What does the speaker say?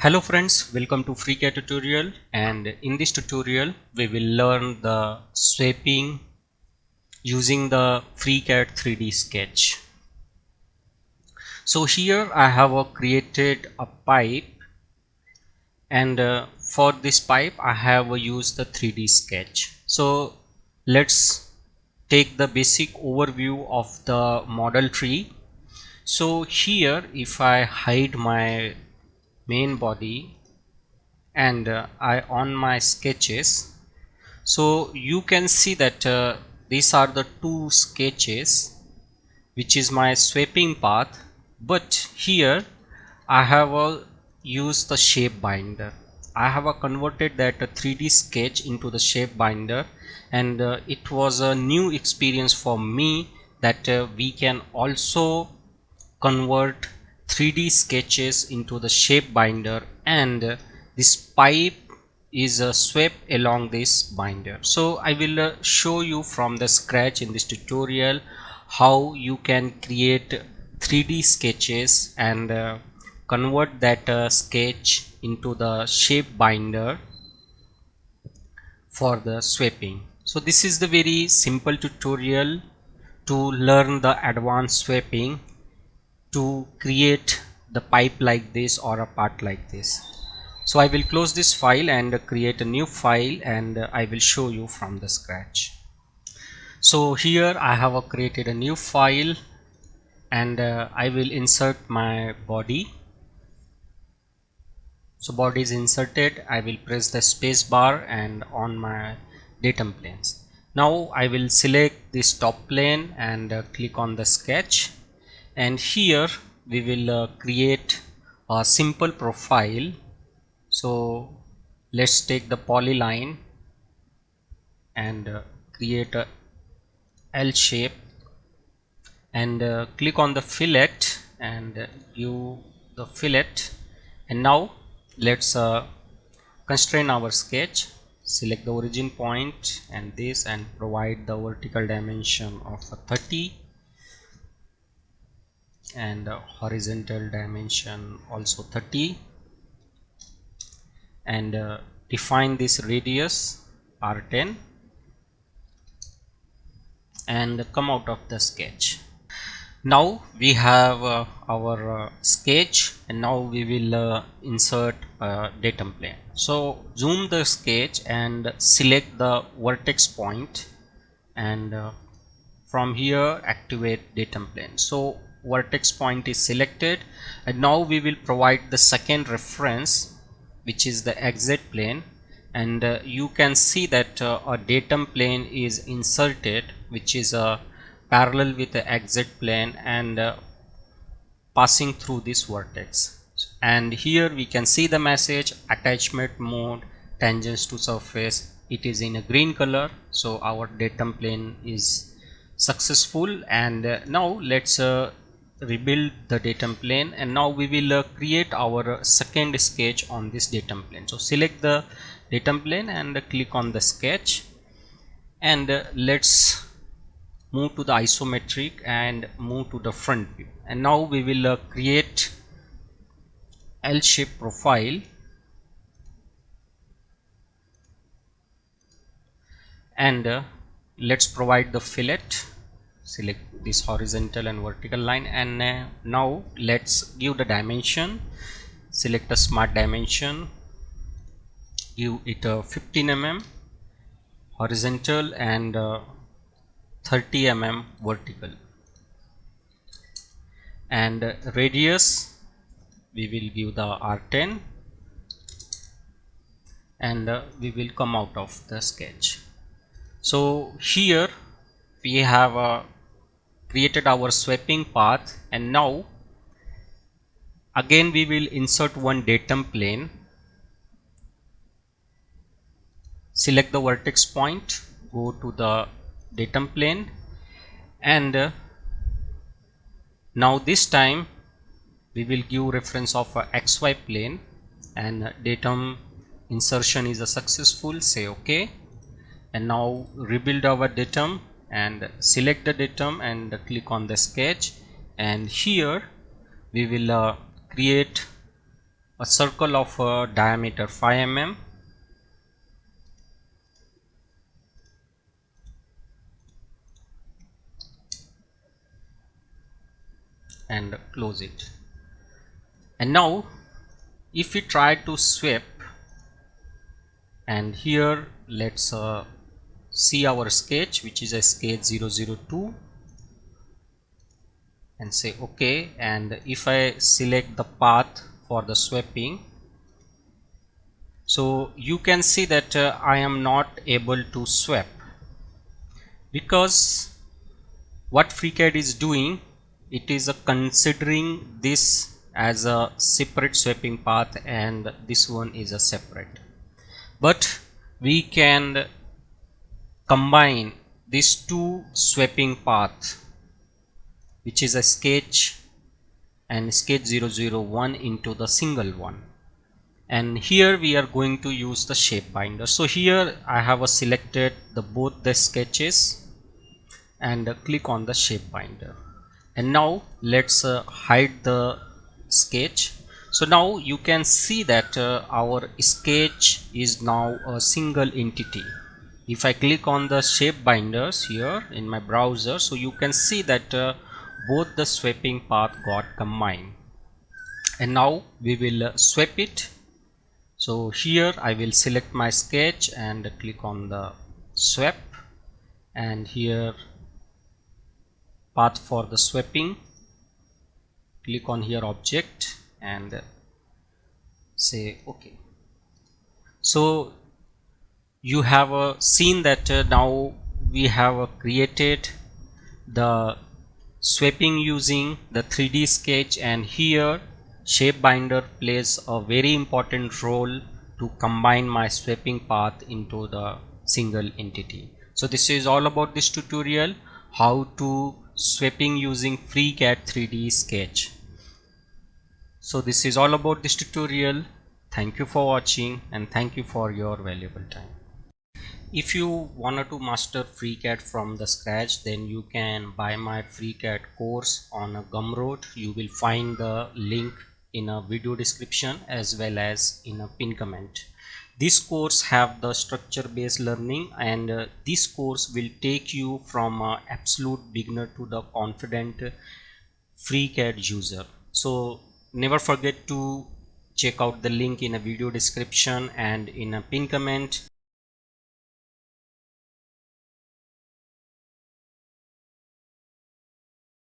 Hello friends, welcome to FreeCAD tutorial, and in this tutorial we will learn the sweeping using the FreeCAD 3D sketch. So here I have created a pipe, and for this pipe I have used the 3D sketch. So let's take the basic overview of the model tree. So here if I hide my main body and I on my sketches, so you can see that these are the two sketches which is my sweeping path, but here I have used the shape binder. I have converted that 3D sketch into the shape binder, and it was a new experience for me that we can also convert 3D sketches into the shape binder, and this pipe is swept along this binder. So I will show you from the scratch in this tutorial how you can create 3D sketches and convert that sketch into the shape binder for the sweeping. So this is the very simple tutorial to learn the advanced sweeping to create the pipe like this or a part like this. So I will close this file and create a new file, and I will show you from the scratch. So here I have created a new file, and I will insert my body. So body is inserted. I will press the space bar and on my datum planes. Now I will select this top plane and click on the sketch, and here we will create a simple profile. So let's take the polyline and create a L shape, and click on the fillet and give the fillet. And now let's constrain our sketch. Select the origin point and this, and provide the vertical dimension of 30 and horizontal dimension also 30, and define this radius R10 and come out of the sketch. Now we have our sketch, and now we will insert datum plane. So zoom the sketch and select the vertex point, and from here activate datum plane. So vertex point is selected, and now we will provide the second reference, which is the exit plane, and you can see that a datum plane is inserted, which is parallel with the exit plane and passing through this vertex. And here we can see the message attachment mode tangents to surface. It is in a green color, so our datum plane is successful. And now let's rebuild the datum plane, and now we will create our second sketch on this datum plane. So select the datum plane and click on the sketch, and let's move to the isometric and move to the front view. And now we will create L-shaped profile, and let's provide the fillet. Select this horizontal and vertical line, and now let's give the dimension. Select a smart dimension, give it a 15 mm horizontal and 30 mm vertical, and radius we will give the R10, and we will come out of the sketch. So here we have created our sweeping path, and now again we will insert one datum plane. Select the vertex point, go to the datum plane, and now this time we will give reference of XY plane, and datum insertion is a successful. Say OK, and now rebuild our datum and select the datum and click on the sketch, and here we will create a circle of diameter 5 mm and close it. And now if we try to sweep, and here let's see our sketch, which is a sketch 002, and say OK. And if I select the path for the sweeping, so you can see that I am not able to sweep, because what FreeCAD is doing, it is considering this as a separate sweeping path and this one is a separate. But we can combine these two sweeping paths, which is a sketch and sketch 001, into the single one. And here we are going to use the shape binder. So here I have selected both the sketches and click on the shape binder. And now let's hide the sketch. So now you can see that our sketch is now a single entity. If I click on the shape binders here in my browser, so you can see that both the sweeping path got combined. And now we will sweep it. So here I will select my sketch and click on the sweep, and here path for the sweeping, click on here object and say OK. So you have seen that now we have created the sweeping using the 3D sketch, and here shape binder plays a very important role to combine my sweeping path into the single entity. So this is all about this tutorial, how to sweeping using FreeCAD 3D sketch. So this is all about this tutorial. Thank you for watching and thank you for your valuable time. If you wanted to master FreeCAD from the scratch, then you can buy my FreeCAD course on a Gumroad. You will find the link in a video description as well as in a pin comment. This course have the structure based learning, and this course will take you from absolute beginner to the confident FreeCAD user. So never forget to check out the link in a video description and in a pin comment.